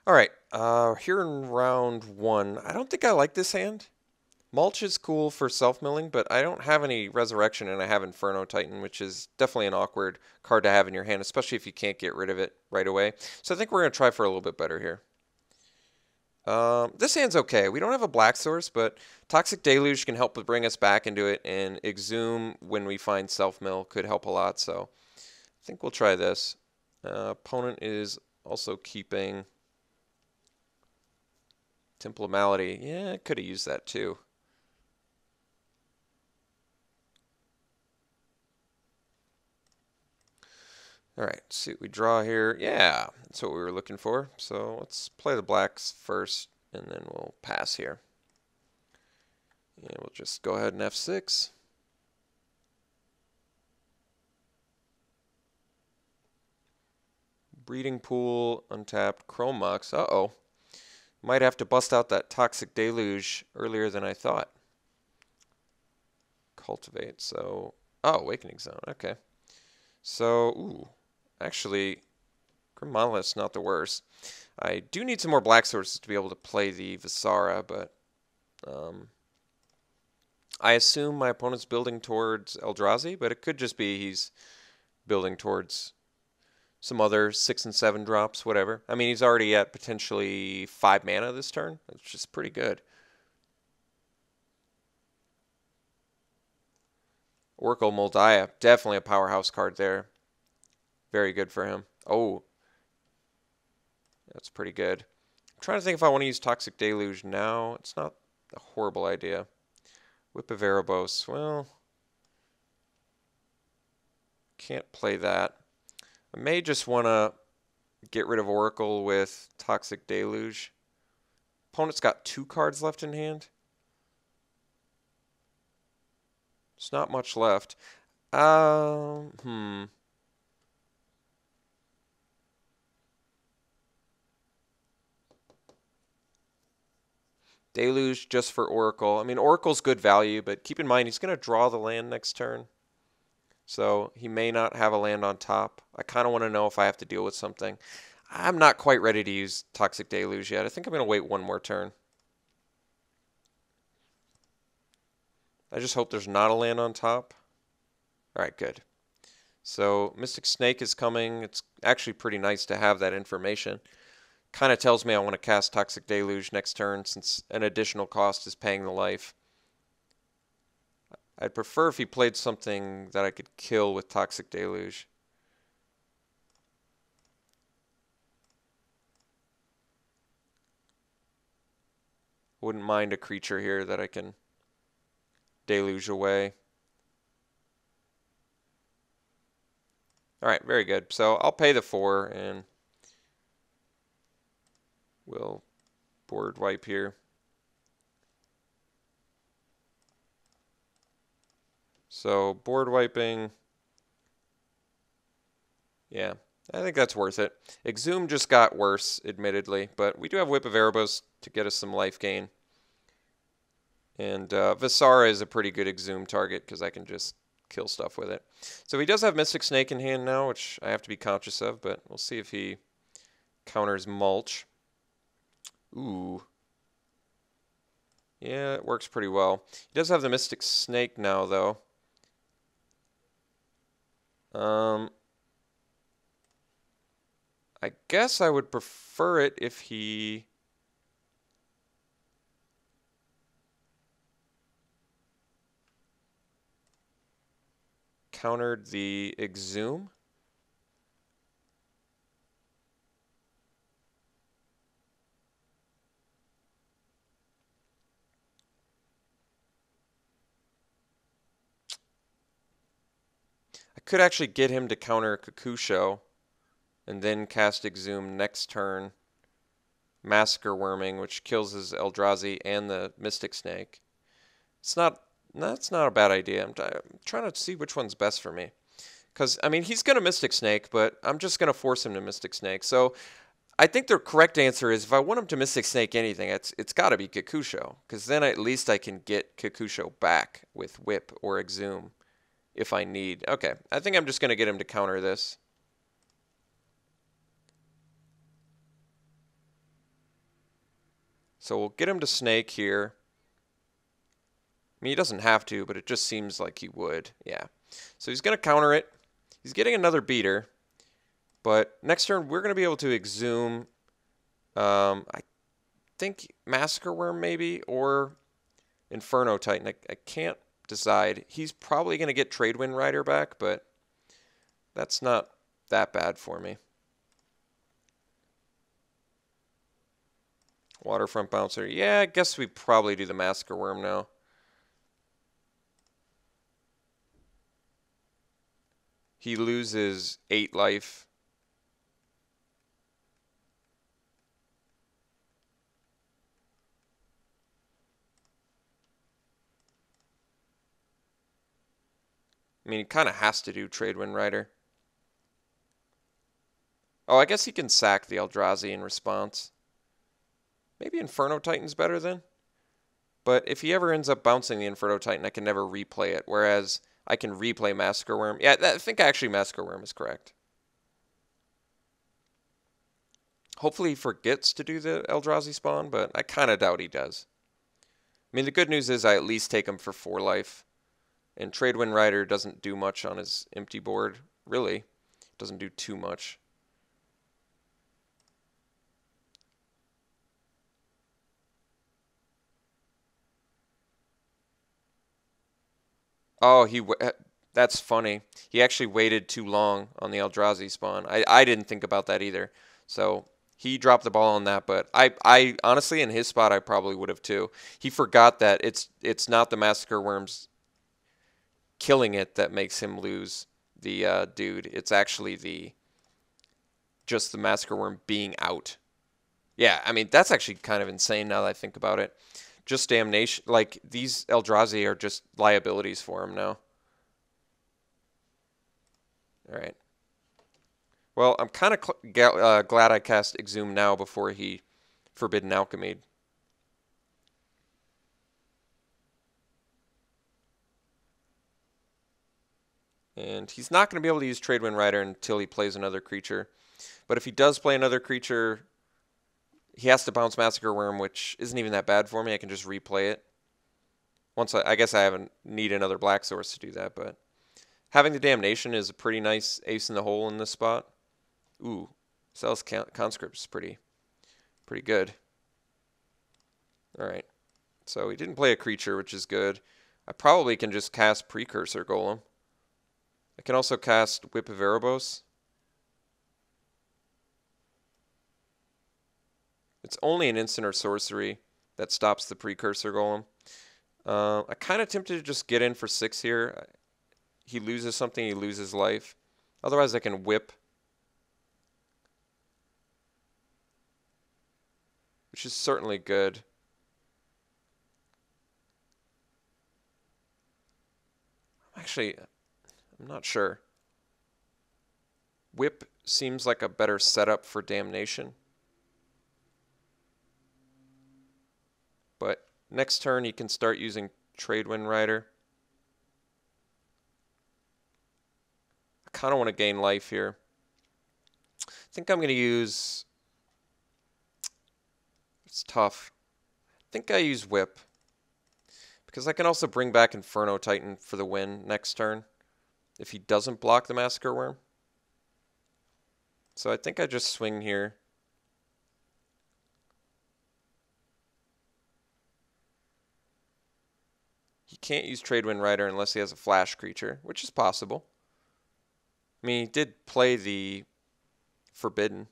All right, here in round one, I don't think I like this hand. Mulch is cool for self-milling, but I don't have any Resurrection and I have Inferno Titan, which is definitely an awkward card to have in your hand, especially if you can't get rid of it right away. So I think we're going to try for a little bit better here. This hand's okay. We don't have a black source, but Toxic Deluge can help bring us back into it, and Exhume when we find self-mill could help a lot, so I think we'll try this. Opponent is also keeping Temple of Malady. Yeah, I could have used that too. All right, see what we draw here. Yeah, that's what we were looking for. So let's play the blacks first, and then we'll pass here. And we'll just go ahead and F6. Breeding Pool, untapped, Chrome Mox. Uh-oh. Might have to bust out that Toxic Deluge earlier than I thought. Cultivate, so... Oh, Awakening Zone, okay. So, ooh, actually, Grim Monolith's not the worst. I do need some more black sources to be able to play the Visara, but I assume my opponent's building towards Eldrazi, but it could just be he's building towards some other 6 and 7 drops, whatever. I mean, he's already at potentially 5 mana this turn, which is pretty good. Oracle Moldiah, definitely a powerhouse card there. Very good for him. Oh, that's pretty good. I'm trying to think if I want to use Toxic Deluge now. It's not a horrible idea. Whip of Erebos. Well, can't play that. I may just want to get rid of Oracle with Toxic Deluge. Opponent's got 2 cards left in hand. There's not much left. Deluge just for Oracle. I mean, Oracle's good value, but keep in mind he's going to draw the land next turn. So he may not have a land on top. I kind of want to know if I have to deal with something. I'm not quite ready to use Toxic Deluge yet. I think I'm going to wait one more turn. I just hope there's not a land on top. All right, good. So Mystic Snake is coming. It's actually pretty nice to have that information. Kind of tells me I want to cast Toxic Deluge next turn since an additional cost is paying the life. I'd prefer if he played something that I could kill with Toxic Deluge. Wouldn't mind a creature here that I can deluge away. All right, very good. So I'll pay the 4 and we'll board wipe here. So board wiping, yeah, I think that's worth it. Exhume just got worse, admittedly, but we do have Whip of Erebos to get us some life gain. And Visara is a pretty good Exhume target because I can just kill stuff with it. So he does have Mystic Snake in hand now, which I have to be conscious of, but we'll see if he counters Mulch. Ooh. Yeah, it works pretty well. He does have the Mystic Snake now, though. I guess I would prefer it if he... countered the Exhume. I could actually get him to counter Kakusho and then cast Exhume next turn. Massacre Worming, which kills his Eldrazi and the Mystic Snake. That's not a bad idea. I'm trying to see which one's best for me. Because, I mean, he's going to Mystic Snake, but I'm just going to force him to Mystic Snake. So I think the correct answer is if I want him to Mystic Snake anything, it's got to be Kakusho. Because then at least I can get Kakusho back with Whip or Exhume if I need. Okay, I think I'm just going to get him to counter this. So we'll get him to snake here. I mean, he doesn't have to, but it just seems like he would. Yeah. So he's going to counter it. He's getting another beater. But next turn, we're going to be able to exhume, I think, Massacre Worm maybe, or Inferno Titan. I can't decide. He's probably going to get Tradewind Rider back, but that's not that bad for me. Waterfront Bouncer. Yeah, I guess we probably do the Massacre Worm now. He loses 8 life. I mean, he kind of has to do Tradewind Rider. Oh, I guess he can sack the Eldrazi in response. Maybe Inferno Titan's better then? But if he ever ends up bouncing the Inferno Titan, I can never replay it, whereas I can replay Massacre Worm. Yeah, I think actually Massacre Worm is correct. Hopefully he forgets to do the Eldrazi spawn, but I kind of doubt he does. I mean, the good news is I at least take him for 4 life. And Tradewind Rider doesn't do much on his empty board, really. Doesn't do too much. Oh, that's funny. He actually waited too long on the Eldrazi spawn. I didn't think about that either. So he dropped the ball on that, but I honestly, in his spot, I probably would have too. He forgot that it's not the Massacre Worms killing it that makes him lose the dude. It's actually just the Massacre Worm being out. Yeah, I mean, that's actually kind of insane now that I think about it. Just damnation. Like, these Eldrazi are just liabilities for him now. All right. Well, I'm kind of glad I cast Exhume now before he Forbidden Alchemy. And he's not going to be able to use Tradewind Rider until he plays another creature. But if he does play another creature, he has to bounce Massacre Worm, which isn't even that bad for me. I can just replay it. Once I guess I haven't need another black source to do that, but having the Damnation is a pretty nice ace in the hole in this spot. Ooh, Cell's Conscript is pretty good. All right, so he didn't play a creature, which is good. I probably can just cast Precursor Golem. I can also cast Whip of Erebos. It's only an instant or sorcery that stops the Precursor Golem. I kind of tempted to just get in for 6 here. He loses something, he loses life. Otherwise, I can whip, which is certainly good. Actually, I'm not sure. Whip seems like a better setup for Damnation. But next turn, he can start using Tradewind Rider. I kind of want to gain life here. I think I'm going to use... It's tough. I think I use Whip. Because I can also bring back Inferno Titan for the win next turn. If he doesn't block the Massacre Worm. So I think I just swing here. He can't use Tradewind Rider unless he has a flash creature, which is possible. I mean, he did play the Forbidden.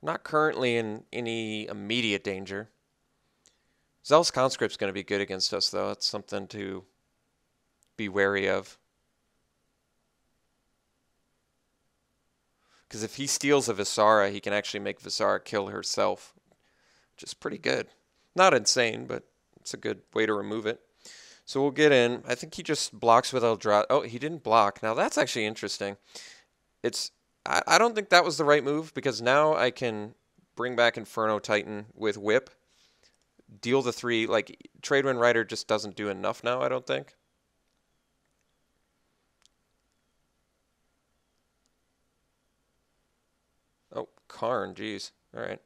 Not currently in any immediate danger. Zealous Conscript's going to be good against us, though. That's something to be wary of. Because if he steals a Visara, he can actually make Visara kill herself, which is pretty good. Not insane, but it's a good way to remove it. So we'll get in. I think he just blocks with Eldrazi. Oh, he didn't block. Now that's actually interesting. I don't think that was the right move because now I can bring back Inferno Titan with Whip, deal the 3. Like, Tradewind Rider just doesn't do enough now, I don't think. Oh, Karn, jeez. All right.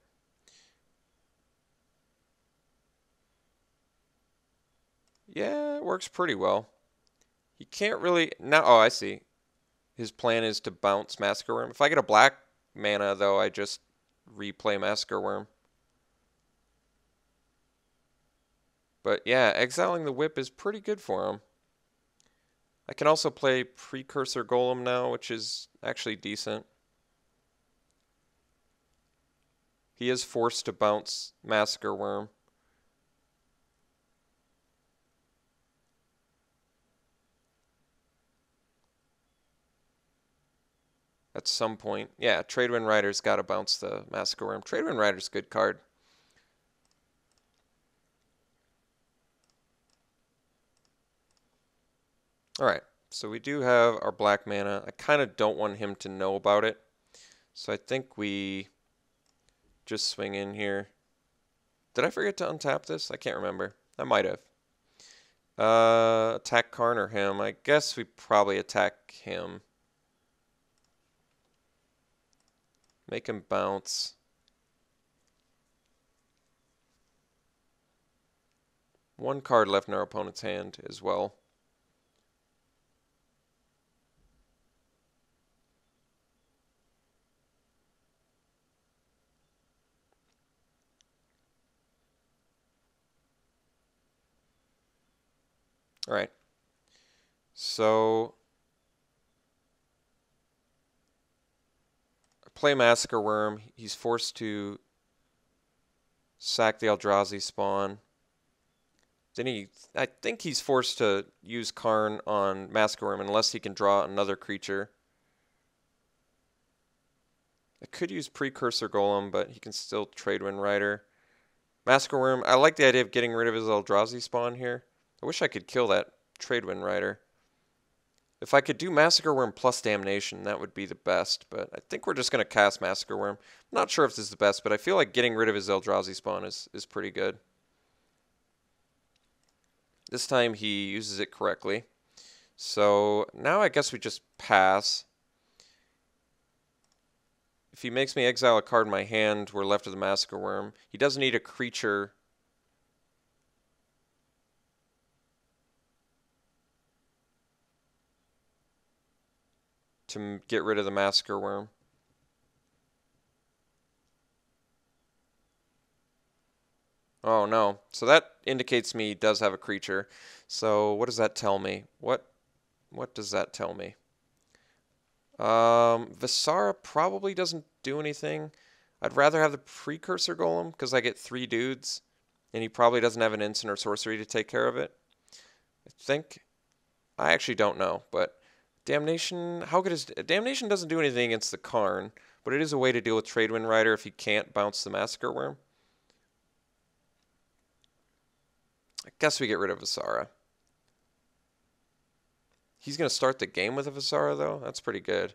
Yeah, it works pretty well. He can't really... Now, oh, I see. His plan is to bounce Massacre Worm. If I get a black mana, though, I just replay Massacre Worm. But yeah, exiling the Whip is pretty good for him. I can also play Precursor Golem now, which is actually decent. He is forced to bounce Massacre Worm. At some point. Yeah, Tradewind Rider's got to bounce the Massacre Worm. Tradewind Rider's a good card. Alright, so we do have our black mana. I kind of don't want him to know about it. So I think we just swing in here. Did I forget to untap this? I can't remember. I might have. Attack Karn or him. I guess we probably attack him. Make him bounce. One card left in our opponent's hand as well. All right. So play Massacre Worm. He's forced to sack the Eldrazi spawn. Then I think he's forced to use Karn on Massacre Worm unless he can draw another creature. I could use Precursor Golem, but he can still Tradewind Rider. Massacre Worm, I like the idea of getting rid of his Eldrazi spawn here. I wish I could kill that Tradewind Rider. If I could do Massacre Worm plus Damnation, that would be the best, but I think we're just going to cast Massacre Worm. I'm not sure if this is the best, but I feel like getting rid of his Eldrazi spawn is pretty good. This time he uses it correctly. So now I guess we just pass. If he makes me exile a card in my hand, we're left with the Massacre Worm. He does need a creature to get rid of the Massacre Worm. Oh no. So that indicates me he does have a creature. So what does that tell me? What does that tell me? Visara probably doesn't do anything. I'd rather have the Precursor Golem because I get 3 dudes, and he probably doesn't have an instant or sorcery to take care of it. I think. I actually don't know, but Damnation, how good is... Damnation doesn't do anything against the Karn, but it is a way to deal with Tradewind Rider if he can't bounce the Massacre Worm. I guess we get rid of Visara. He's going to start the game with a Visara, though? That's pretty good.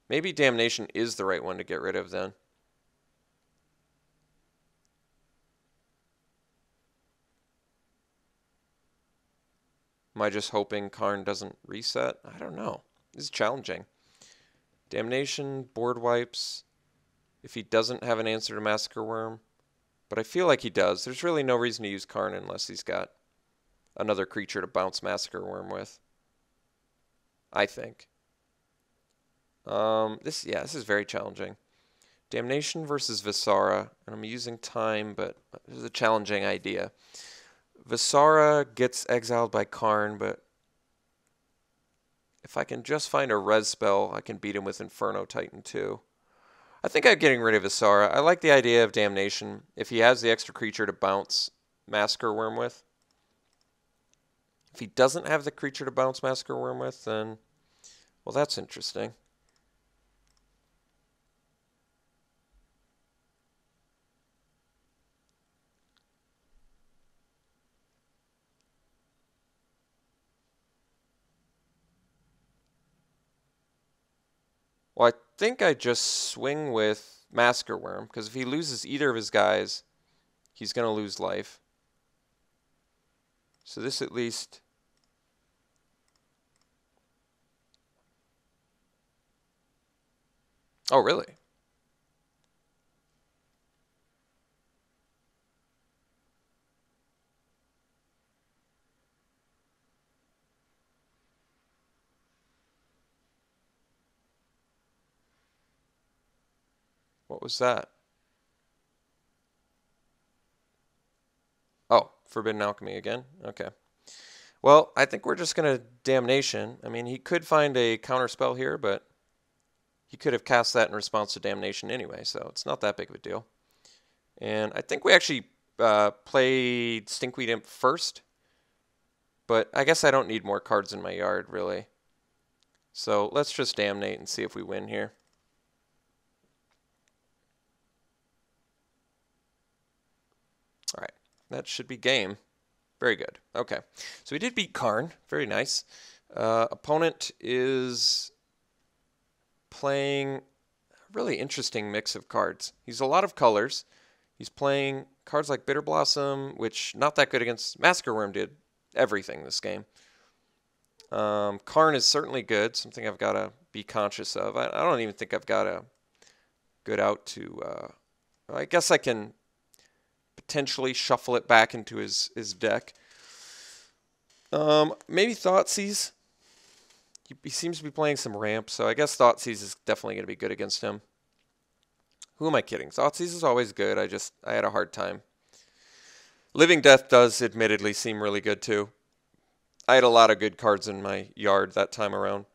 Maybe Damnation is the right one to get rid of, then. Am I just hoping Karn doesn't reset? I don't know. This is challenging. Damnation, board wipes. If he doesn't have an answer to Massacre Worm. But I feel like he does. There's really no reason to use Karn unless he's got another creature to bounce Massacre Worm with. I think. This is very challenging. Damnation versus Visara, and I'm using time, but this is a challenging idea. Visara gets exiled by Karn, but if I can just find a res spell, I can beat him with Inferno Titan too. I think I'm getting rid of Visara. I like the idea of Damnation if he has the extra creature to bounce Massacre Worm with. If he doesn't have the creature to bounce Massacre Worm with, then, well, that's interesting. Well, think I just swing with Masker Worm, because if he loses either of his guys, he's going to lose life. So this at least... Oh, really? What was that? Oh, Forbidden Alchemy again? Okay. Well, I think we're just going to Damnation. I mean, he could find a counter spell here, but he could have cast that in response to Damnation anyway, so it's not that big of a deal. And I think we actually played Stinkweed Imp first, but I guess I don't need more cards in my yard, really. So let's just Damnate and see if we win here. All right, that should be game. Very good. Okay, so we did beat Karn. Very nice. Opponent is playing a really interesting mix of cards. He's a lot of colors. He's playing cards like Bitter Blossom, which not that good against Masker Worm did everything this game. Karn is certainly good, something I've got to be conscious of. I don't even think I've got a good out to... I guess I can potentially shuffle it back into his deck. Maybe Thoughtseize. He seems to be playing some ramp, so I guess Thoughtseize is definitely going to be good against him. Who am I kidding? Thoughtseize is always good. I had a hard time. Living Death does admittedly seem really good too. I had a lot of good cards in my yard that time around.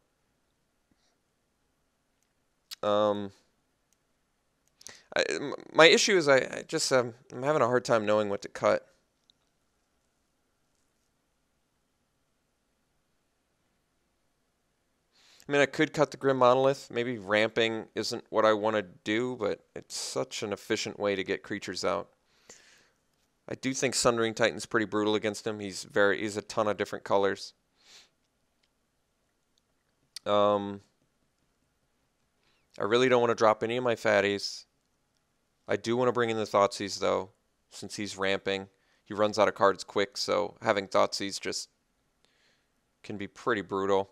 My issue is I'm having a hard time knowing what to cut. I mean, I could cut the Grim Monolith. Maybe ramping isn't what I want to do, but it's such an efficient way to get creatures out. I do think Sundering Titan's pretty brutal against him. He's a ton of different colors. I really don't want to drop any of my fatties. I do want to bring in the Thoughtseize, though, since he's ramping. He runs out of cards quick, so having Thoughtseize just can be pretty brutal.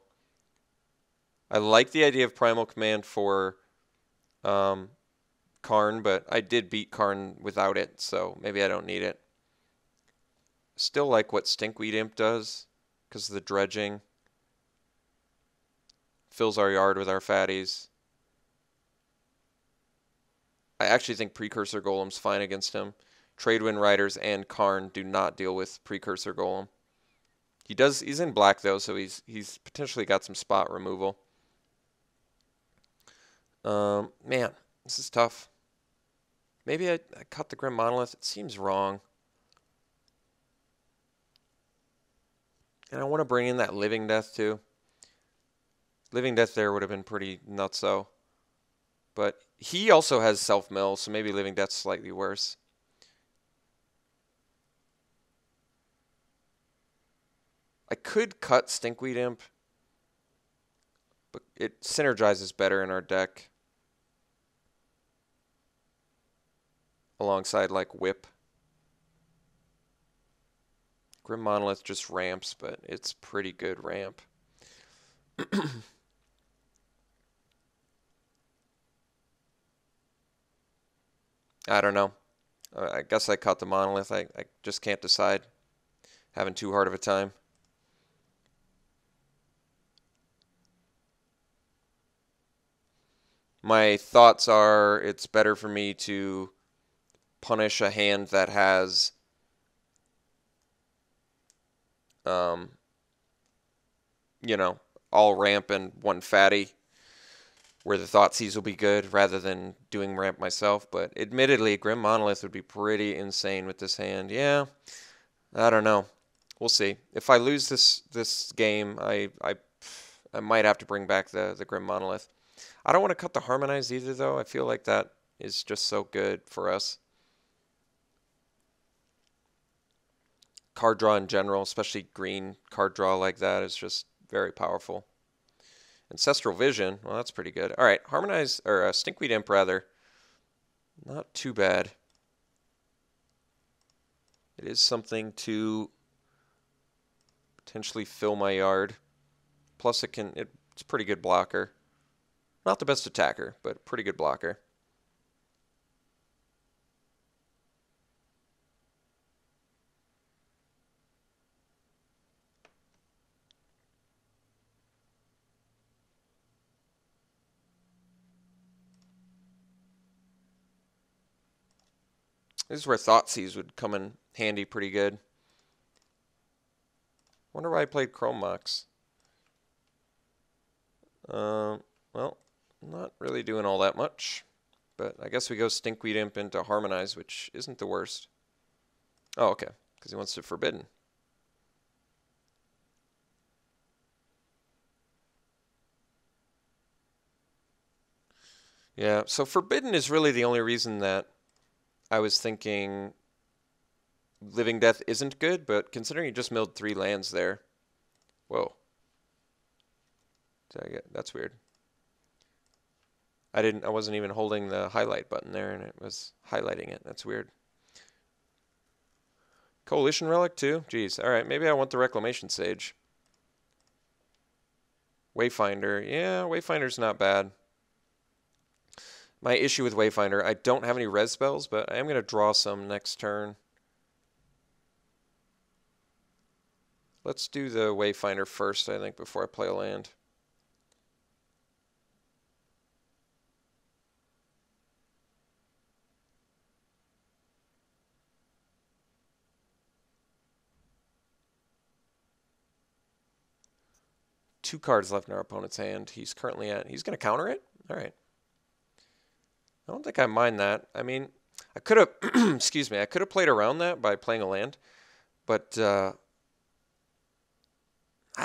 I like the idea of Primal Command for Karn, but I did beat Karn without it, so maybe I don't need it. Still like what Stinkweed Imp does, because of the dredging. Fills our yard with our fatties. I actually think Precursor Golem's fine against him. Tradewind Riders and Karn do not deal with Precursor Golem. He's in black though, so he's potentially got some spot removal. Man, this is tough. Maybe I cut the Grim Monolith. It seems wrong. And I want to bring in that Living Death too. Living Death there would have been pretty nutso. But he also has self-mill, so maybe Living Death's slightly worse. I could cut Stinkweed Imp, but it synergizes better in our deck. Alongside like Whip. Grim Monolith just ramps, but it's pretty good ramp. I don't know. I guess I cut the Monolith. I just can't decide. Having too hard of a time. My thoughts are it's better for me to punish a hand that has you know, all ramp and one fatty, where the Thoughtseize will be good rather than doing ramp myself. But admittedly, Grim Monolith would be pretty insane with this hand. Yeah, I don't know. We'll see. If I lose this game, I might have to bring back the Grim Monolith. I don't want to cut the Harmonize either, though. I feel like that is just so good for us. Card draw in general, especially green card draw like that, is just very powerful. Ancestral Vision. Well, that's pretty good. All right, Harmonize, or Stinkweed Imp, rather. Not too bad. It is something to potentially fill my yard. Plus, it's a pretty good blocker. Not the best attacker, but pretty good blocker. This is where Thoughtseize would come in handy pretty good. Wonder why I played Chrome Mox. Well, not really doing all that much. But I guess we go Stinkweed Imp into Harmonize, which isn't the worst. Oh, okay. Because he wants to Forbidden. Yeah, so Forbidden is really the only reason that I was thinking Living Death isn't good, but considering he just milled 3 lands there. Whoa. That's weird. I wasn't even holding the highlight button there and it was highlighting it. That's weird. Coalition Relic too? Jeez. Alright, maybe I want the Reclamation Sage. Wayfinder. Yeah, Wayfinder's not bad. My issue with Wayfinder, I don't have any res spells, but I am going to draw some next turn. Let's do the Wayfinder first, I think, before I play a land. Two cards left in our opponent's hand. He's currently he's going to counter it? All right. I don't think I mind that. I mean, I could have, excuse me, I could have played around that by playing a land, but I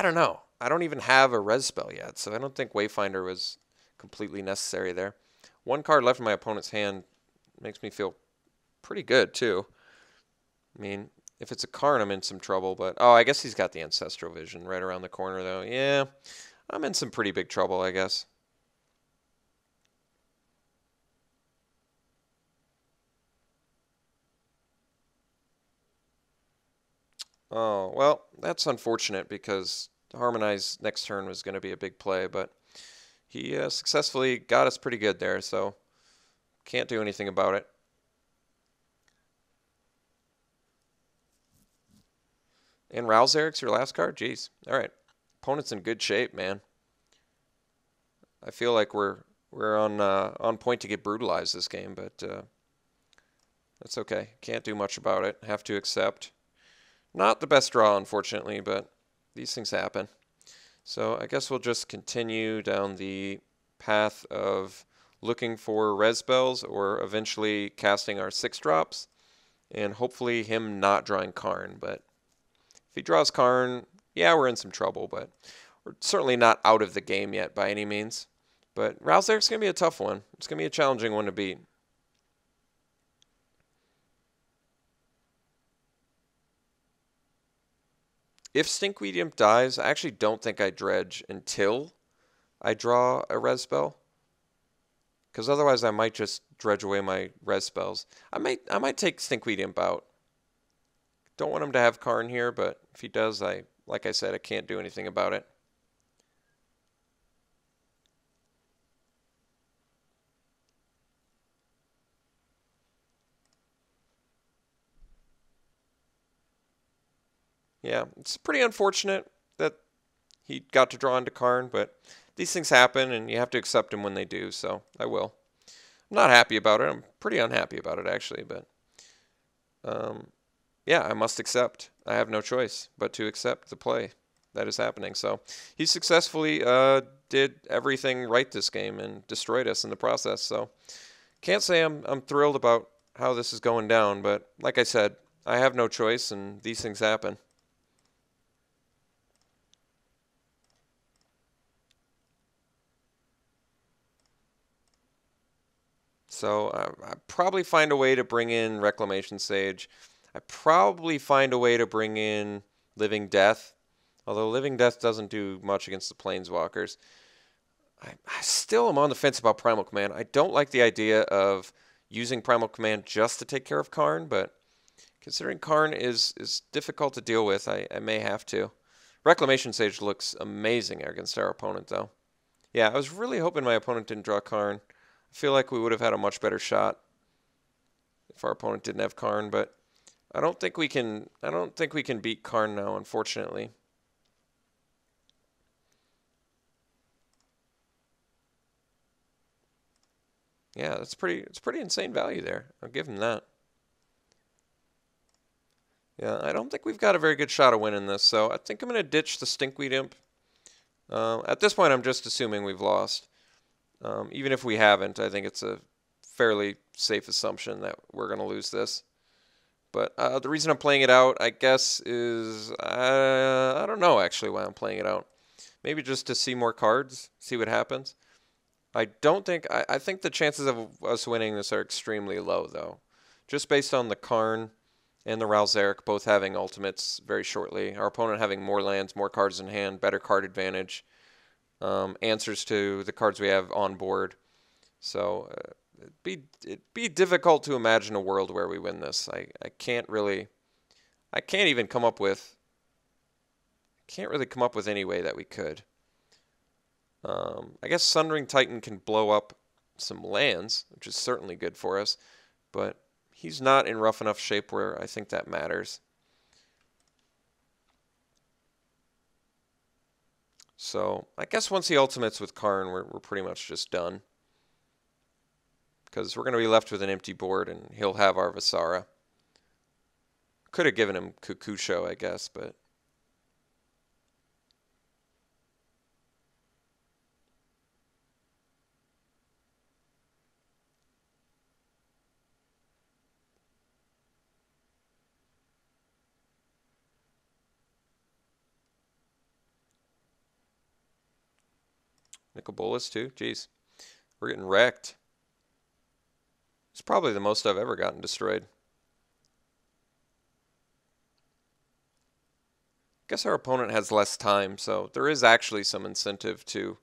don't know. I don't even have a res spell yet, so I don't think Wayfinder was completely necessary there. 1 card left in my opponent's hand makes me feel pretty good, too. I mean, if it's a Karn, I'm in some trouble, but... Oh, I guess he's got the Ancestral Vision right around the corner, though. Yeah, I'm in some pretty big trouble, I guess. Oh, well, that's unfortunate because Harmonize next turn was going to be a big play, but he successfully got us pretty good there, so can't do anything about it. And Rouse Eric's your last card? Jeez. All right. Opponent's in good shape, man. I feel like we're on point to get brutalized this game, but that's okay. Can't do much about it. Have to accept. Not the best draw, unfortunately, but these things happen. So I guess we'll just continue down the path of looking for res spells or eventually casting our 6-drops and hopefully him not drawing Karn. But if he draws Karn, yeah, we're in some trouble, but we're certainly not out of the game yet by any means. But Rouse Eric's going to be a tough one. It's going to be a challenging one to beat. If Stinkweed Imp dies, I actually don't think I dredge until I draw a res spell. Because otherwise I might just dredge away my res spells. I might take Stinkweed Imp out. Don't want him to have Karn here, but if he does, like I said, I can't do anything about it. Yeah, it's pretty unfortunate that he got to draw into Karn, but these things happen and you have to accept them when they do, so I will. I'm not happy about it. I'm pretty unhappy about it, actually, but yeah, I must accept. I have no choice but to accept the play that is happening. So he successfully did everything right this game and destroyed us in the process. So can't say I'm thrilled about how this is going down, but like I said, I have no choice and these things happen. So I probably find a way to bring in Reclamation Sage. I probably find a way to bring in Living Death, although Living Death doesn't do much against the Planeswalkers. I still am on the fence about Primal Command. I don't like the idea of using Primal Command just to take care of Karn, but considering Karn is difficult to deal with, I may have to. Reclamation Sage looks amazing against our opponent, though. Yeah, I was really hoping my opponent didn't draw Karn. I feel like we would have had a much better shot if our opponent didn't have Karn, but I don't think we can. I don't think we can beat Karn now, unfortunately. Yeah, it's pretty insane value there. I'll give him that. Yeah, I don't think we've got a very good shot of winning this, so I think I'm going to ditch the Stinkweed Imp. At this point, I'm just assuming we've lost. Even if we haven't, I think it's a fairly safe assumption that we're going to lose this. But the reason I'm playing it out, I guess, is I don't know actually why I'm playing it out. Maybe just to see more cards, see what happens. I don't think I think the chances of us winning this are extremely low, though, just based on the Karn and the Ralzeric both having ultimates very shortly. Our opponent having more lands, more cards in hand, better card advantage, answers to the cards we have on board. So it'd be difficult to imagine a world where we win this. I can't really come up with any way that we could. I guess Sundering Titan can blow up some lands, which is certainly good for us, but he's not in rough enough shape where I think that matters. So I guess once he ultimates with Karn, we're pretty much just done. Because we're going to be left with an empty board, and he'll have our Visara. Could have given him Kukusho, I guess, but... Nicol Bolas, too? Jeez. We're getting wrecked. It's probably the most I've ever gotten destroyed. Guess our opponent has less time, so there is actually some incentive to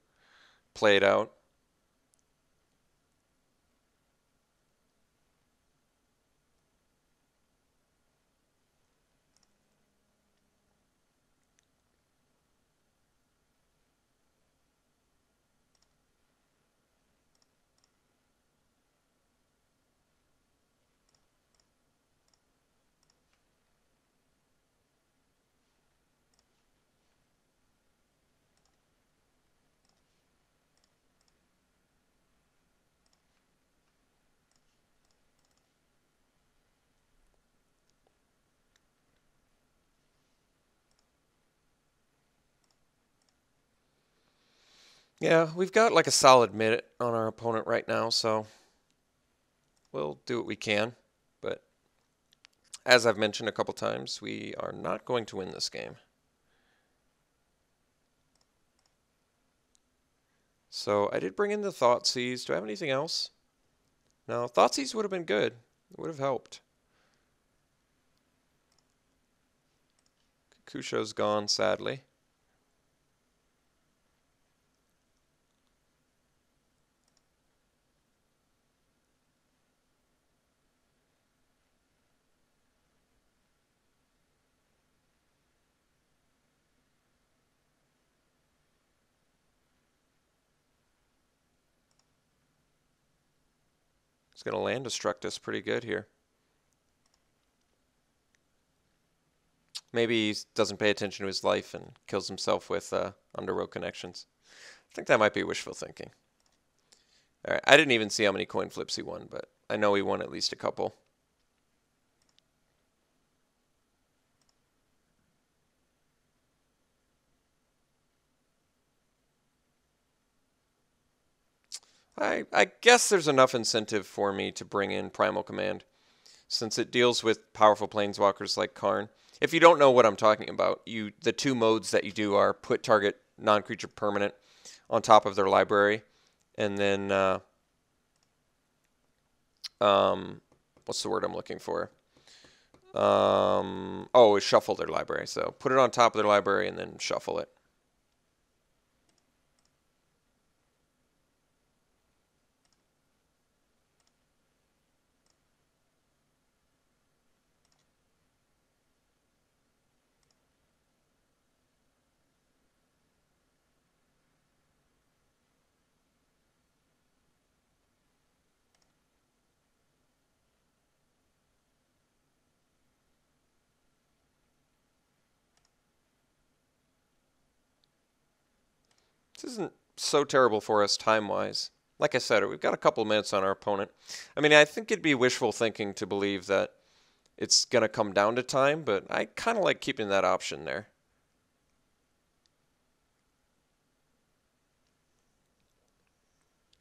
play it out. Yeah, we've got like a solid minute on our opponent right now, so we'll do what we can. But as I've mentioned a couple times, we are not going to win this game. So I did bring in the Thoughtseize. Do I have anything else? No, Thoughtseize would have been good. It would have helped. Kukusho's gone, sadly. He's going to land destruct us pretty good here. Maybe he doesn't pay attention to his life and kills himself with underworld connections. I think that might be wishful thinking. All right, I didn't even see how many coin flips he won, but I know he won at least a couple. I guess there's enough incentive for me to bring in Primal Command, since it deals with powerful planeswalkers like Karn. If you don't know what I'm talking about, the two modes that you do are put target non-creature permanent on top of their library, and then what's the word I'm looking for? Shuffle their library. So put it on top of their library and then shuffle it. This isn't so terrible for us time-wise. Like I said, we've got a couple minutes on our opponent. I mean, I think it'd be wishful thinking to believe that it's going to come down to time, but I kind of like keeping that option there.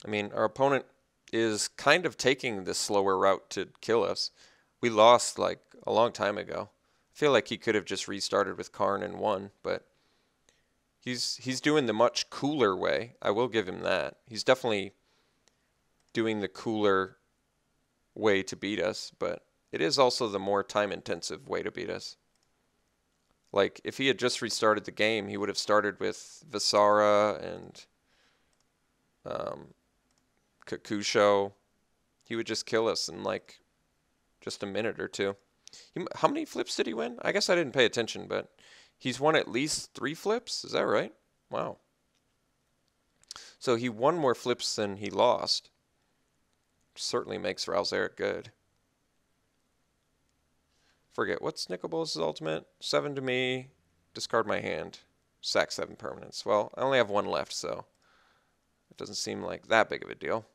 I mean, our opponent is kind of taking the slower route to kill us. We lost like a long time ago. I feel like he could have just restarted with Karn and won, but he's doing the much cooler way. I will give him that. He's definitely doing the cooler way to beat us, but it is also the more time-intensive way to beat us. Like, if he had just restarted the game, he would have started with Visara and Kakusho. He would just kill us in, like, just a minute or two. How many flips did he win? I guess I didn't pay attention, but he's won at least 3 flips? Is that right? Wow. So he won more flips than he lost. Certainly makes Ralzeric good. Forget, what's Nicol ultimate? 7 to me, discard my hand, sack 7 permanents. Well, I only have 1 left, so it doesn't seem like that big of a deal.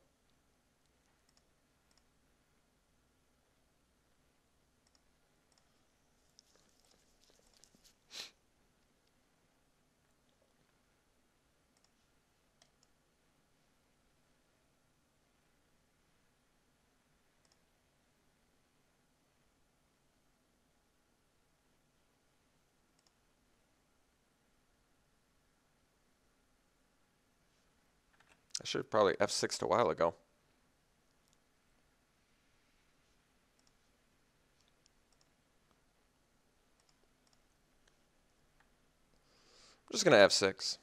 I should have probably F6'd a while ago. I'm just going to F6.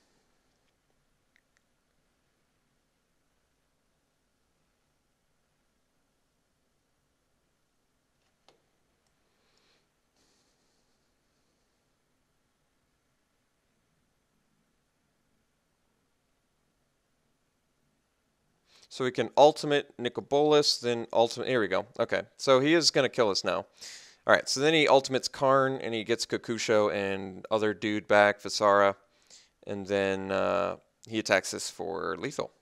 So we can ultimate Nicobolus, then ultimate... Here we go. Okay, so he is going to kill us now. All right, so then he ultimates Karn, and he gets Kakusho and other dude back, Visara, and then he attacks us for lethal.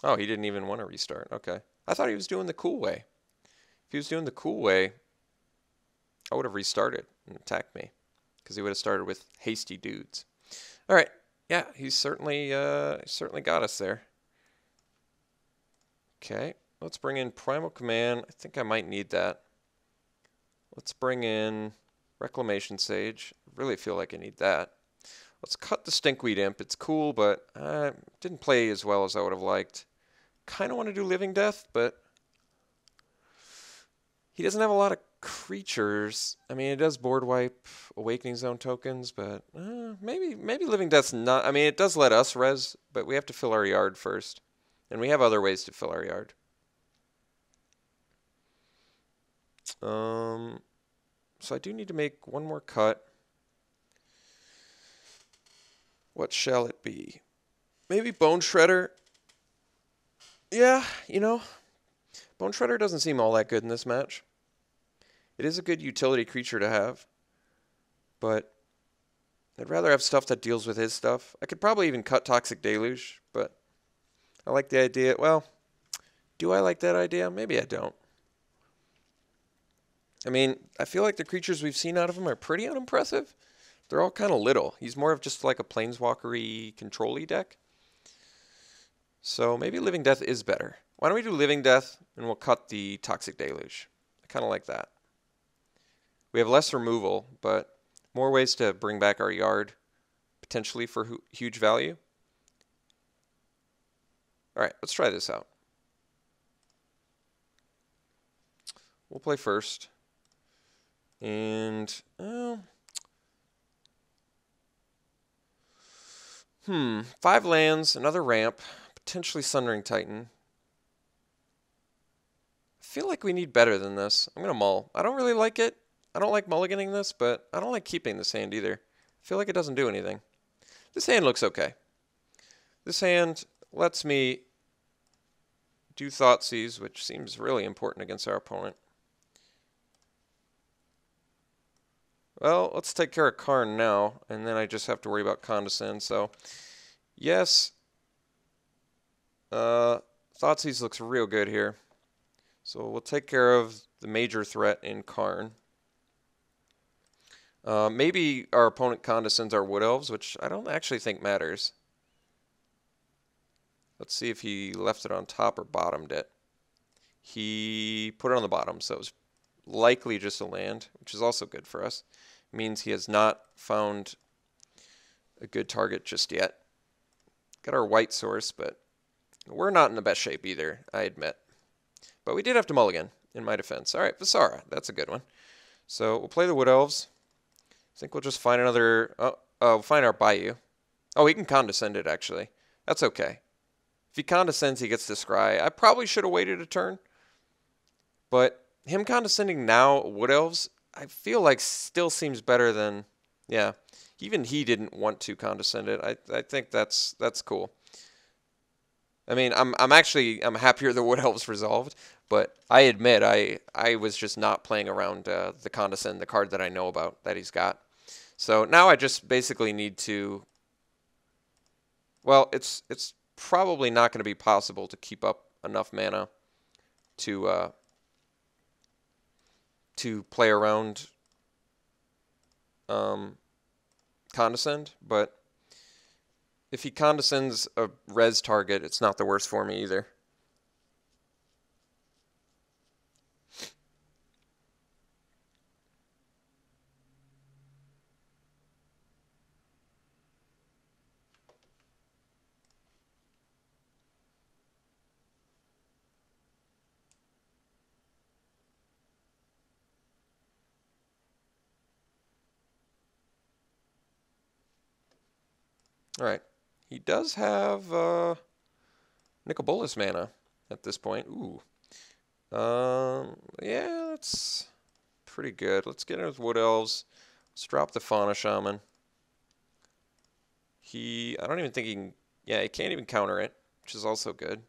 Oh, he didn't even want to restart. Okay. I thought he was doing the cool way. If he was doing the cool way, I would have restarted and attacked me, because he would have started with hasty dudes. All right. Yeah, he's certainly got us there. Okay, let's bring in Primal Command. I think I might need that. Let's bring in Reclamation Sage. I really feel like I need that. Let's cut the Stinkweed Imp. It's cool, but didn't play as well as I would have liked. Kind of want to do Living Death, but he doesn't have a lot of creatures. I mean, it does board wipe Awakening Zone tokens, but maybe Living Death's not. I mean, it does let us res, but we have to fill our yard first. And we have other ways to fill our yard. So I do need to make one more cut. What shall it be? Maybe Bone Shredder. Yeah, you know, Bone Shredder doesn't seem all that good in this match. It is a good utility creature to have, but I'd rather have stuff that deals with his stuff. I could probably even cut Toxic Deluge, but I like the idea. Well, do I like that idea? Maybe I don't. I mean, I feel like the creatures we've seen out of him are pretty unimpressive. They're all kind of little. He's more of just like a Planeswalker-y, control-y deck. So maybe Living Death is better. Why don't we do Living Death, and we'll cut the Toxic Deluge. I kind of like that. We have less removal, but more ways to bring back our yard, potentially for huge value. All right, let's try this out. We'll play first. And, 5 lands, another ramp, potentially Sundering Titan. I feel like we need better than this. I'm going to mull. I don't really like it. I don't like mulliganing this, but I don't like keeping this hand either. I feel like it doesn't do anything. This hand looks okay. This hand lets me do Thoughtseize, which seems really important against our opponent. Well, let's take care of Karn now, and then I just have to worry about Condescend. So, yes, Thoughtseize looks real good here. So we'll take care of the major threat in Karn. Maybe our opponent condescends our Wood Elves, which I don't actually think matters. Let's see if he left it on top or bottomed it. He put it on the bottom, so it was likely just a land, which is also good for us. It means he has not found a good target just yet. Got our white source, but we're not in the best shape either, I admit. But we did have to mulligan, in my defense. All right, Visara, that's a good one. So we'll play the Wood Elves. I think we'll just find another... we'll find our Bayou. Oh, he can condescend it, actually. That's okay. If he condescends, he gets to scry. I probably should have waited a turn. But him condescending now, Wood Elves, I feel like still seems better than... Yeah, even he didn't want to condescend it. I think that's cool. I mean, I'm happier the Wood Elves resolved, but I admit I was just not playing around the Condescend, the card that I know about that he's got. So now I just basically need to... Well, it's probably not going to be possible to keep up enough mana to play around Condescend, but if he condescends a res target, it's not the worst for me either. All right. He does have Nicol Bolas mana at this point. Ooh. Yeah, that's pretty good. Let's get in with Wood Elves. Let's drop the Fauna Shaman. I don't even think he can... Yeah, he can't even counter it, which is also good.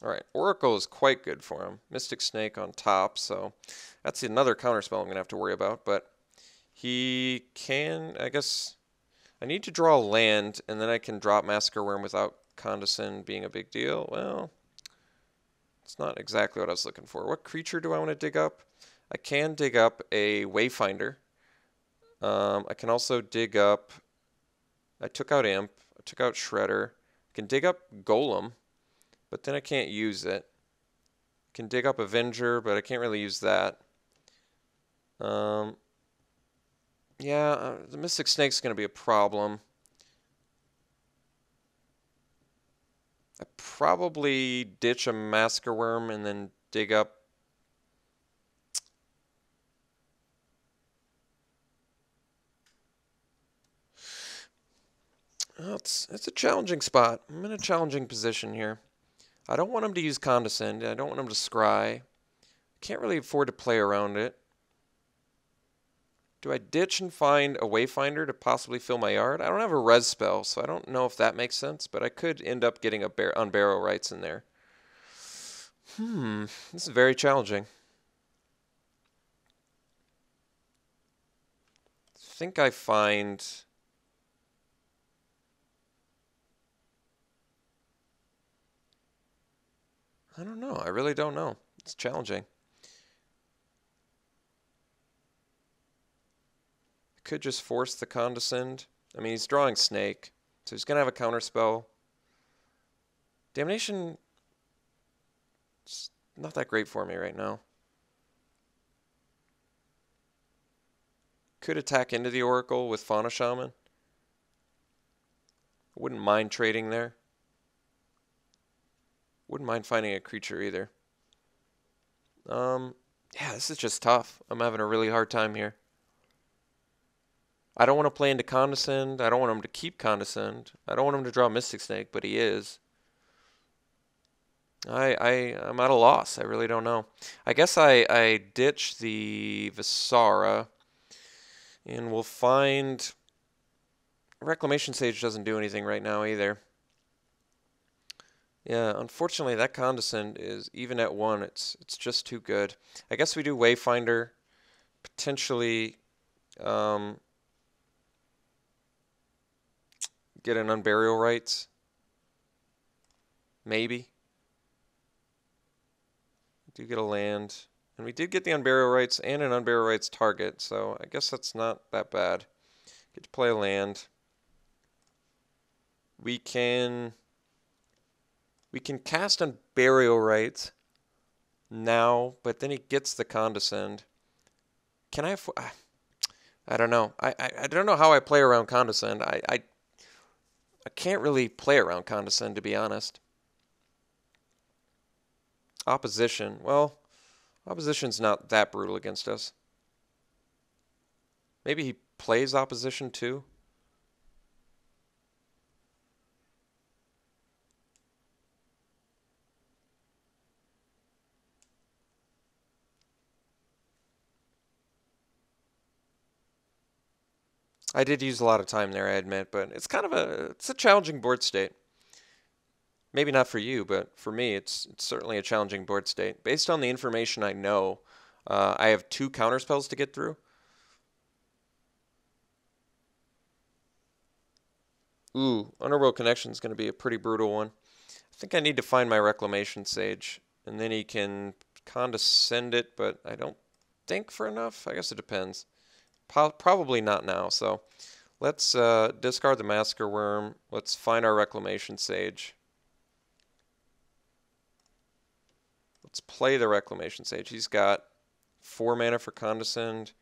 All right, Oracle is quite good for him. Mystic Snake on top, so that's another counterspell I'm going to have to worry about. But he can, I guess, I need to draw land, and then I can drop Massacre Worm without Condescend being a big deal. Well, it's not exactly what I was looking for. What creature do I want to dig up? I can dig up a Wayfinder. I can also dig up... I took out Imp. I took out Shredder. I can dig up Golem, but then I can't use it. I can dig up Avenger, but I can't really use that. Yeah, the Mystic Snake's going to be a problem. I probably ditch a Massacre Worm and then dig up... Well, it's a challenging spot. I'm in a challenging position here. I don't want him to use Condescend. I don't want him to scry. Can't really afford to play around it. Do I ditch and find a Wayfinder to possibly fill my yard? I don't have a res spell, so I don't know if that makes sense, but I could end up getting a Unbarrow Rights in there. This is very challenging. I think I find... I don't know. I really don't know. It's challenging. I could just force the Condescend. I mean, he's drawing Snake, so he's going to have a counterspell. Damnation is not that great for me right now. Could attack into the Oracle with Fauna Shaman. Wouldn't mind trading there. Wouldn't mind finding a creature either. Yeah, this is just tough. I'm having a really hard time here. I don't want to play into Condescend. I don't want him to keep Condescend. I don't want him to draw Mystic Snake, but he is. I'm at a loss. I really don't know. I guess I ditch the Visara, and we'll find... Reclamation Sage doesn't do anything right now either. Yeah, unfortunately that Condescend is even at 1, it's just too good. I guess we do Wayfinder, potentially um, get an Unburial Rights, maybe. Do get a land. And we did get the Unburial Rights and an Unburial Rights target, so I guess that's not that bad. Get to play a land. We can cast Unburial Rights now, but then he gets the Condescend. Can I? I don't know. I don't know how I play around Condescend. I can't really play around Condescend, to be honest. Opposition. Well, opposition's not that brutal against us. Maybe he plays opposition too. I did use a lot of time there, I admit, but it's kind of it's a challenging board state. Maybe not for you, but for me, it's certainly a challenging board state. Based on the information I know, I have 2 counterspells to get through. Ooh, Underworld Connection is going to be a pretty brutal one. I think I need to find my Reclamation Sage, and then he can condescend it, but I don't think for enough. I guess it depends. Probably not now, so let's discard the Massacre Worm. Let's find our Reclamation Sage. Let's play the Reclamation Sage. He's got 4 mana for Condescend.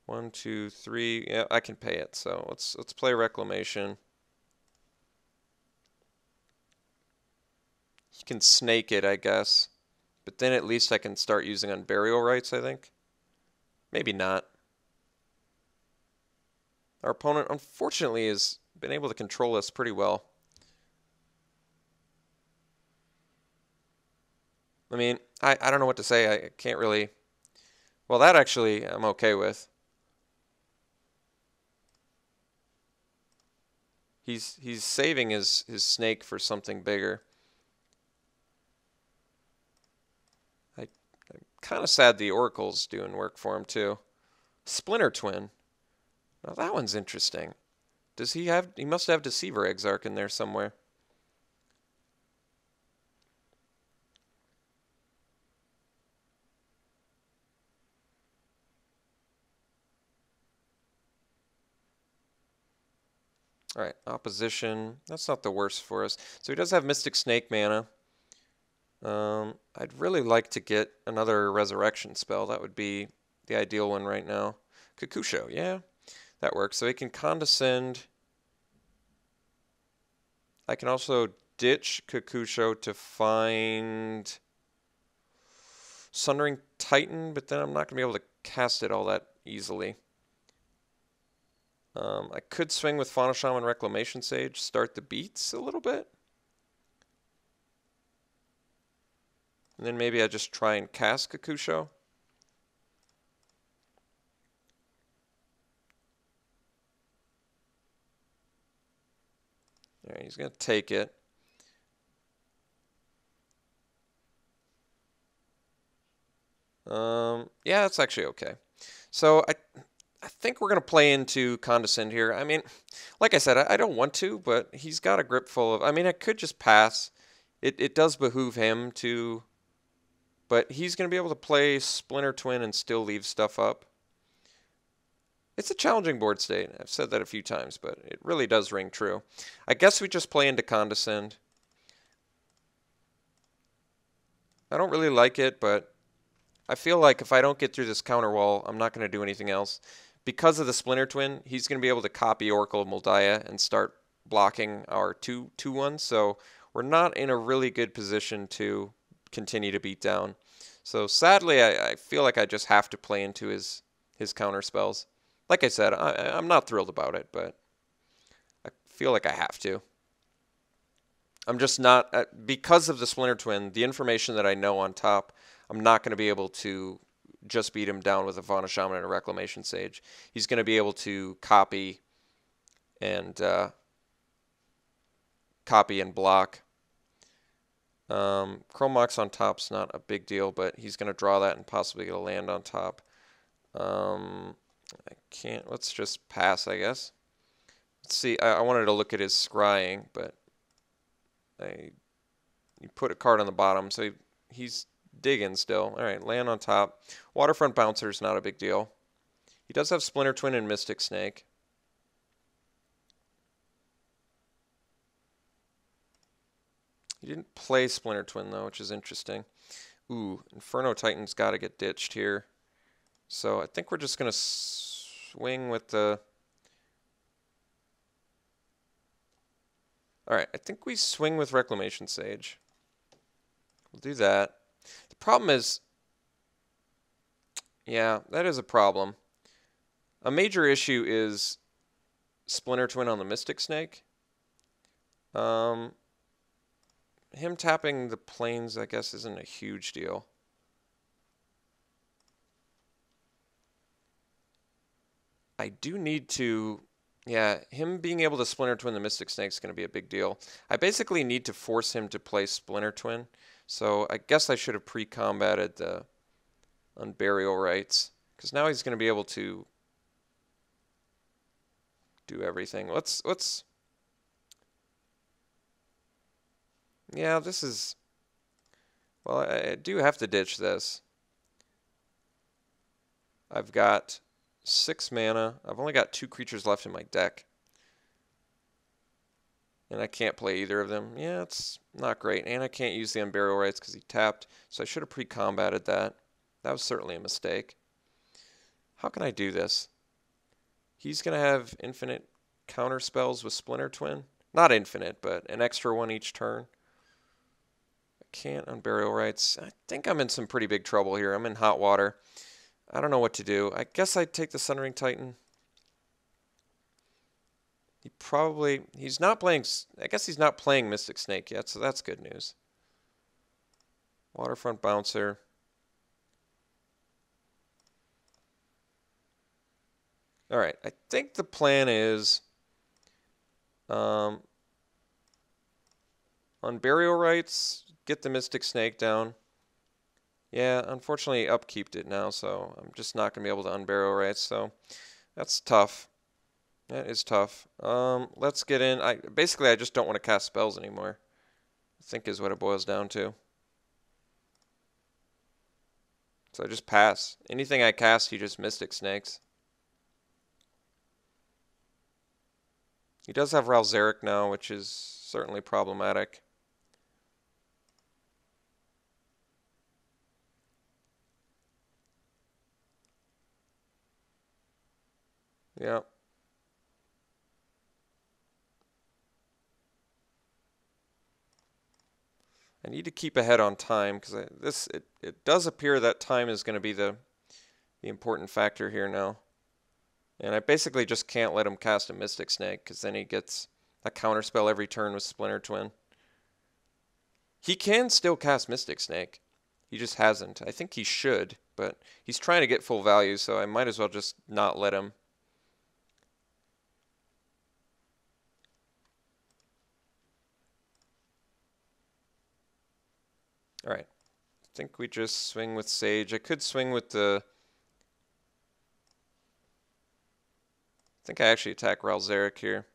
1, 2, 3. Yeah, I can pay it, so let's play Reclamation. He can snake it, I guess. But then at least I can start using Unburial Rights, I think. Maybe not. Our opponent, unfortunately, has been able to control us pretty well. I mean, I don't know what to say. I can't really... Well, that actually I'm okay with. He's saving his snake for something bigger. I'm kind of sad the Oracle's doing work for him, too. Splinter Twin. Now that one's interesting. Does he have... He must have Deceiver Exarch in there somewhere. Alright, opposition. That's not the worst for us. So he does have Mystic Snake mana. I'd really like to get another Resurrection spell. That would be the ideal one right now. Kakusho, yeah, that works. So he can condescend. I can also ditch Kakusho to find Sundering Titan, but then I'm not going to be able to cast it all that easily. I could swing with Fauna Shaman Reclamation Sage, start the beats a little bit. And then maybe I just try and cast Kakusho. All right, he's going to take it. Yeah, that's actually okay. So I think we're going to play into Condescend here. I mean, like I said, I don't want to, but he's got a grip full of... I mean, I could just pass. It does behoove him to... But he's going to be able to play Splinter Twin and still leave stuff up. It's a challenging board state. I've said that a few times, but it really does ring true. I guess we just play into Condescend. I don't really like it, but I feel like if I don't get through this counter wall, I'm not going to do anything else. Because of the Splinter Twin, he's going to be able to copy Oracle of Moldiah and start blocking our 2/2/1. So we're not in a really good position to continue to beat down. So sadly, I feel like I just have to play into his counter spells. Like I said, I'm not thrilled about it, but I feel like I have to. I'm just not, because of the Splinter Twin, the information that I know on top, I'm not going to be able to just beat him down with a Fauna Shaman and a Reclamation Sage. He's going to be able to copy and block. Chrome Mox on top's not a big deal, but he's going to draw that and possibly get a land on top. I can't. Let's just pass, I guess. Let's see. I wanted to look at his scrying, but you put a card on the bottom, so he's digging still. All right, land on top. Waterfront Bouncer's not a big deal. He does have Splinter Twin and Mystic Snake. He didn't play Splinter Twin, though, which is interesting. Ooh, Inferno Titan's got to get ditched here. So I think we're just going to swing with the... Alright, I think we swing with Reclamation Sage. We'll do that. The problem is... Yeah, that is a problem. A major issue is Splinter Twin on the Mystic Snake. Him tapping the planes, I guess, isn't a huge deal. I do need to... Yeah, him being able to Splinter Twin the Mystic Snake is going to be a big deal. I basically need to force him to play Splinter Twin. So I guess I should have pre-combated the Unburial Rites. Because now he's going to be able to do everything. Let's... Yeah, this is... Well, I do have to ditch this. I've got 6 mana. I've only got 2 creatures left in my deck. And I can't play either of them. Yeah, it's not great. And I can't use the Unburial Rites because he tapped. So I should have pre-combated that. That was certainly a mistake. How can I do this? He's going to have infinite counter spells with Splinter Twin. Not infinite, but an extra one each turn. I can't Unburial Rites. I think I'm in some pretty big trouble here. I'm in hot water. I don't know what to do. I guess I'd take the Sunring Titan. He's not playing, I guess he's not playing Mystic Snake yet, so that's good news. Waterfront Bouncer. Alright, I think the plan is Unburial Rites, get the Mystic Snake down. Yeah, unfortunately upkeeped it now, so I'm just not going to be able to Unburial Rites, so that's tough. That is tough. Let's get in. Basically, I just don't want to cast spells anymore, I think is what it boils down to. So I just pass. Anything I cast, he just Mystic Snakes. He does have Ralzeric now, which is certainly problematic. Yeah. I need to keep ahead on time because it does appear that time is going to be the important factor here now. And I basically just can't let him cast a Mystic Snake because then he gets a counterspell every turn with Splinter Twin. He can still cast Mystic Snake. He just hasn't. I think he should, but he's trying to get full value, so I might as well just not let him. Alright. I think we just swing with Sage. I could swing with the... I think I actually attack Ralzeric here.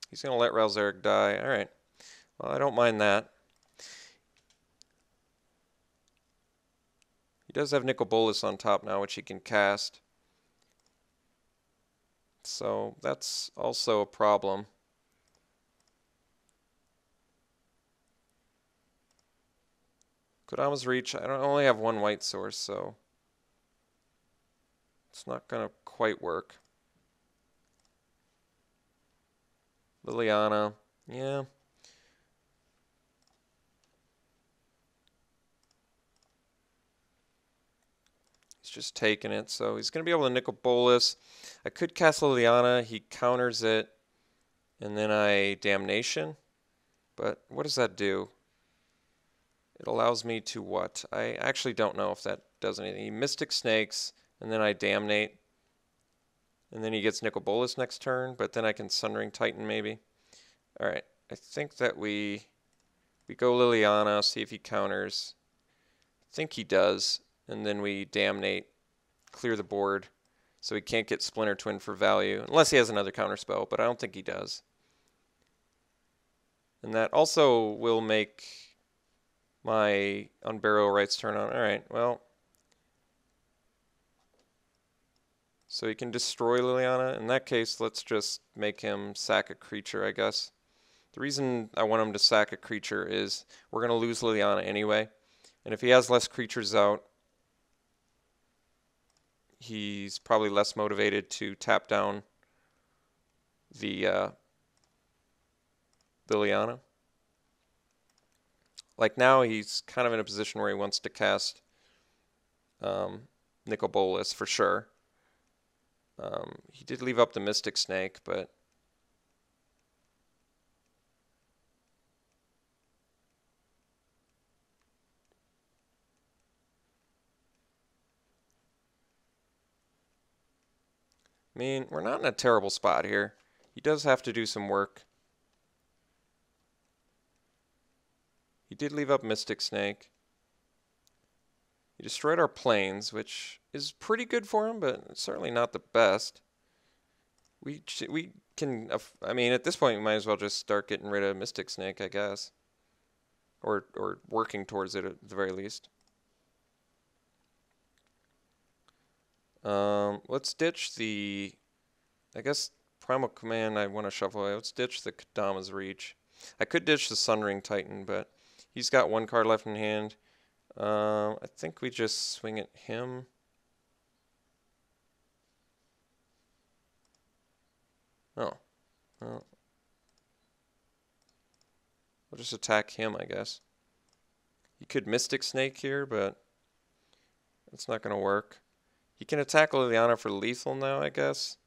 He's going to let Ralzeric die. Alright. Well, I don't mind that. He does have Nicol Bolas on top now, which he can cast. So that's also a problem. Kodama's Reach. I only have 1 white source, so it's not going to quite work. Liliana. Yeah. He's just taking it, so he's going to be able to Nicol Bolas. I could cast Liliana. He counters it, and then I Damnation. But what does that do? It allows me to what? I actually don't know if that does anything. He Mystic Snakes, and then I Damnate. And then he gets Nicol Bolas next turn, but then I can Sunring Titan maybe. Alright, I think that we go Liliana, see if he counters. I think he does. And then we Damnate, clear the board, so he can't get Splinter Twin for value, unless he has another counterspell, but I don't think he does. And that also will make my Unburial Rites turn on. Alright, well. So he can destroy Liliana. In that case, let's just make him sack a creature, I guess. The reason I want him to sack a creature is we're going to lose Liliana anyway. And if he has less creatures out, he's probably less motivated to tap down the Liliana. Like now, he's kind of in a position where he wants to cast Nicol Bolas for sure. He did leave up the Mystic Snake, but I mean, we're not in a terrible spot here. He does have to do some work. He did leave up Mystic Snake. He destroyed our planes, which is pretty good for him, but certainly not the best. We can, I mean, at this point, we might as well just start getting rid of Mystic Snake, I guess. Or working towards it at the very least. Let's ditch the, I guess, Primal Command I want to shuffle away. Let's ditch the Kadama's Reach. I could ditch the Sunring Titan, but he's got one card left in hand. I think we just swing at him. Oh. Well, we'll just attack him, I guess. He could Mystic Snake here, but it's not going to work. He can attack Liliana for lethal now, I guess.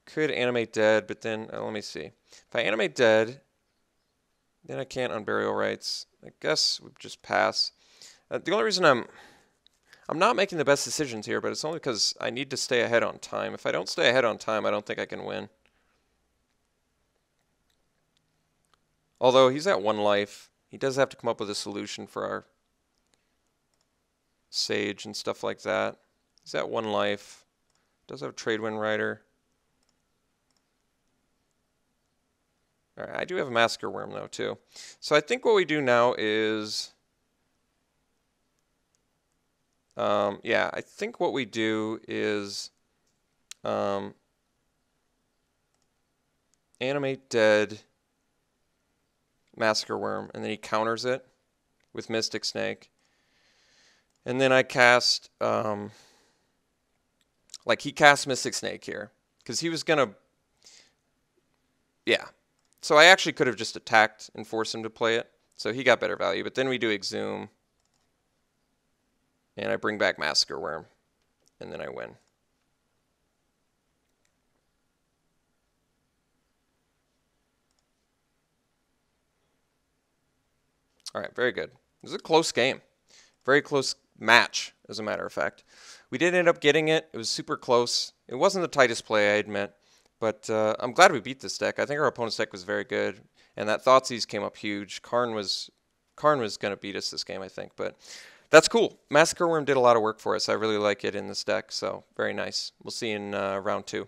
Could Animate Dead, but then, let me see. If I Animate Dead, then I can't Unburial Rites. I guess we just pass. The only reason I'm not making the best decisions here, but it's only because I need to stay ahead on time. If I don't stay ahead on time, I don't think I can win. Although he's at 1 life, he does have to come up with a solution for our Sage and stuff like that. He's at 1 life. Does have Tradewind Rider. Alright, I do have a Massacre Worm though too. So I think what we do now is, yeah, I think what we do is Animate Dead, Massacre Worm, and then he counters it with Mystic Snake. And then I cast, like he cast Mystic Snake here, because he was going to, yeah. So I actually could have just attacked and forced him to play it, so he got better value. But then we do Exhume, and I bring back Massacre Worm, and then I win. All right, very good. This is a close game. Very close match, as a matter of fact. We did end up getting it. It was super close. It wasn't the tightest play, I admit. But I'm glad we beat this deck. I think our opponent's deck was very good. And that Thoughtseize came up huge. Karn was going to beat us this game, I think. But that's cool. Massacre Worm did a lot of work for us. I really like it in this deck. So very nice. We'll see you in round 2.